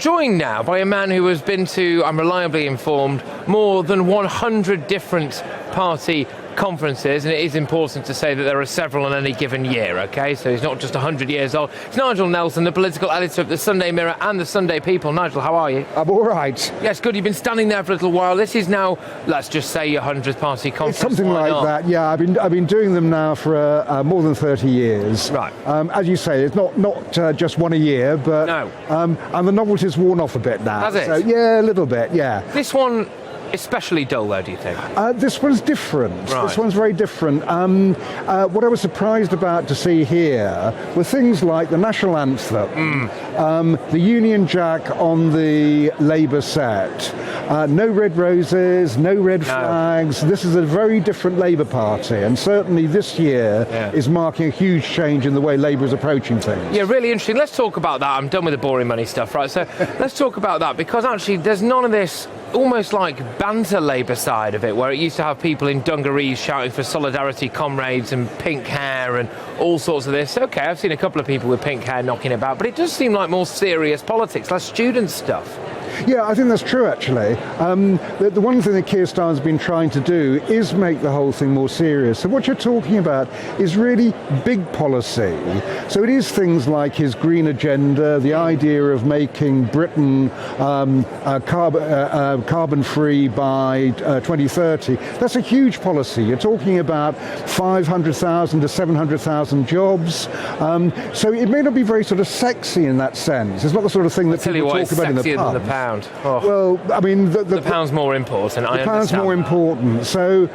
joined now by a man who has been to, I'm reliably informed, more than 100 different party conferences, and it is important to say that there are several on any given year, okay? So he's not just 100 years old. It's Nigel Nelson, the political editor of the Sunday Mirror and the Sunday People. Nigel, how are you? I'm all right. Yes, good. You've been standing there for a little while. This is now, let's just say, your 100th party conference. It's something like that, yeah. I've been doing them now for more than 30 years. Right. As you say, it's not just one a year, but no. And the novelty's worn off a bit now. Has it? So, yeah, a little bit, yeah. This one especially dull, though, do you think? This one's different. Right. This one's very different. What I was surprised about to see here were things like the national anthem, the Union Jack on the Labour set, no red roses, no red flags. This is a very different Labour Party, and certainly this year is marking a huge change in the way Labour is approaching things. Yeah, really interesting. Let's talk about that. I'm done with the boring money stuff, right? So let's talk about that, because actually there's none of this almost like banter Labour side of it, where it used to have people in dungarees shouting for solidarity comrades and pink hair and all sorts of this. Okay, I've seen a couple of people with pink hair knocking about, but it does seem like more serious politics, less student stuff. Yeah, I think that's true, actually. The one thing that Keir Starmer's been trying to do is make the whole thing more serious. So what you're talking about is really big policy. So it is things like his green agenda, the idea of making Britain carbon-free by 2030. That's a huge policy. You're talking about 500,000 to 700,000 jobs. So it may not be very sort of sexy in that sense. It's not the sort of thing that people talk about in the pub. Oh. Well, I mean, the pound's more important. The pound's more important. So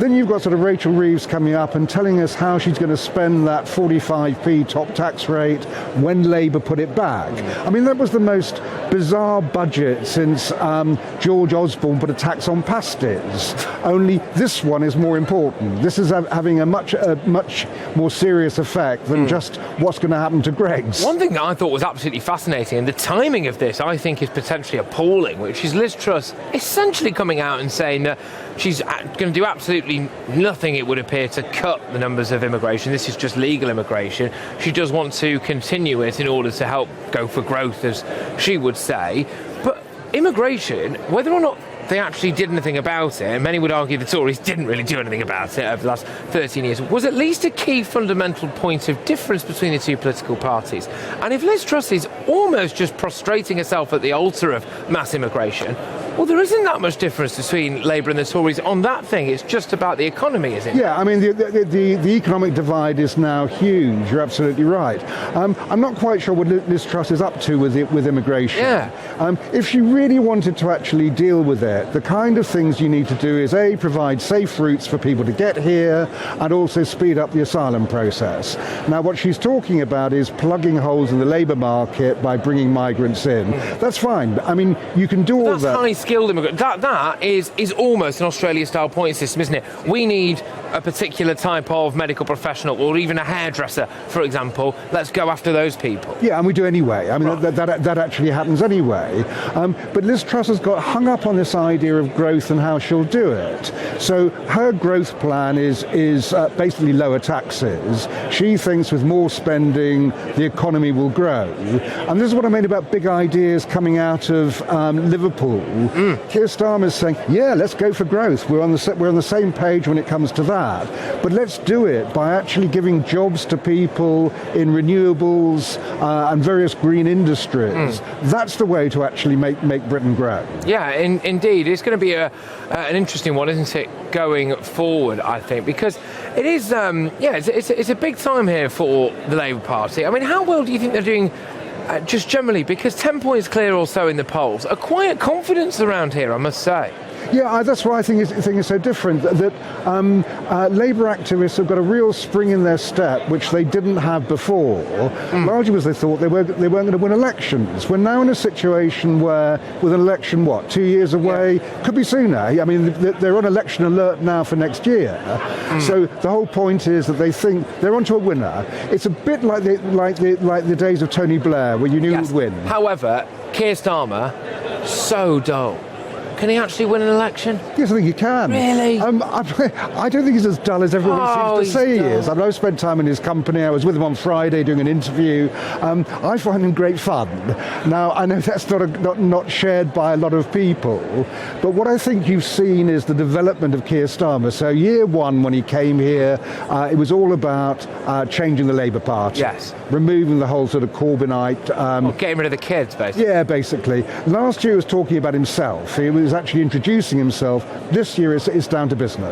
then you've got sort of Rachel Reeves coming up and telling us how she's going to spend that 45p top tax rate when Labour put it back. I mean, that was the most bizarre budget since George Osborne put a tax on pasties. Only this one is more important. This is having a much more serious effect than just what's going to happen to Greggs. One thing that I thought was absolutely fascinating, and the timing of this I think is potentially appalling, which is Liz Truss essentially coming out and saying that she's going to do absolutely nothing, it would appear, to cut the numbers of immigration. This is just legal immigration. She does want to continue it in order to help go for growth, as she would say. But immigration, whether or not they actually did anything about it, and many would argue the Tories didn't really do anything about it over the last 13 years, was at least a key fundamental point of difference between the two political parties. And if Liz Truss is almost just prostrating herself at the altar of mass immigration, well, there isn't that much difference between Labour and the Tories on that thing. It's just about the economy, isn't it? Yeah, I mean, the economic divide is now huge. You're absolutely right. I'm not quite sure what Liz Truss is up to with immigration. Yeah. If she really wanted to actually deal with it, the kind of things you need to do is, A, provide safe routes for people to get here, and also speed up the asylum process. Now, what she's talking about is plugging holes in the labour market by bringing migrants in. That's fine. I mean, you can do all that. Skilled immigrant. That is almost an Australia-style point system, isn't it? We need a particular type of medical professional, or even a hairdresser, for example. Let's go after those people. Yeah, and we do anyway. I mean, that actually happens anyway. But Liz Truss has got hung up on this idea of growth and how she'll do it. So her growth plan is basically lower taxes. She thinks with more spending, the economy will grow. And this is what I mean about big ideas coming out of Liverpool. Keir Starmer is saying, yeah, let's go for growth. We're on the same page when it comes to that. But let's do it by actually giving jobs to people in renewables and various green industries. That's the way to actually make Britain grow. Yeah, indeed. It's going to be an interesting one, isn't it, going forward, I think, because it is, it's a big time here for the Labour Party. I mean, how well do you think they're doing just generally? Because 10 points clear or so in the polls. A quiet confidence around here, I must say. Yeah, that's why I think it's so different, that Labour activists have got a real spring in their step, which they didn't have before, largely because they thought they weren't going to win elections. We're now in a situation where, with an election, 2 years away? Could be sooner. I mean, they're on election alert now for next year. So the whole point is that they think they're onto a winner. It's a bit like the days of Tony Blair, where you knew who'd win. However, Keir Starmer, so dull. Can he actually win an election? Yes, I think he can. Really? I don't think he's as dull as everyone seems to say he is. I mean, I've spent time in his company. I was with him on Friday doing an interview. I find him great fun. Now, I know that's not shared by a lot of people, but what I think you've seen is the development of Keir Starmer. So year one, when he came here, it was all about changing the Labour Party. Yes. Removing the whole sort of Corbynite... getting rid of the kids, basically. Yeah, basically. Last year he was talking about himself. He was actually introducing himself. This year it's down to business.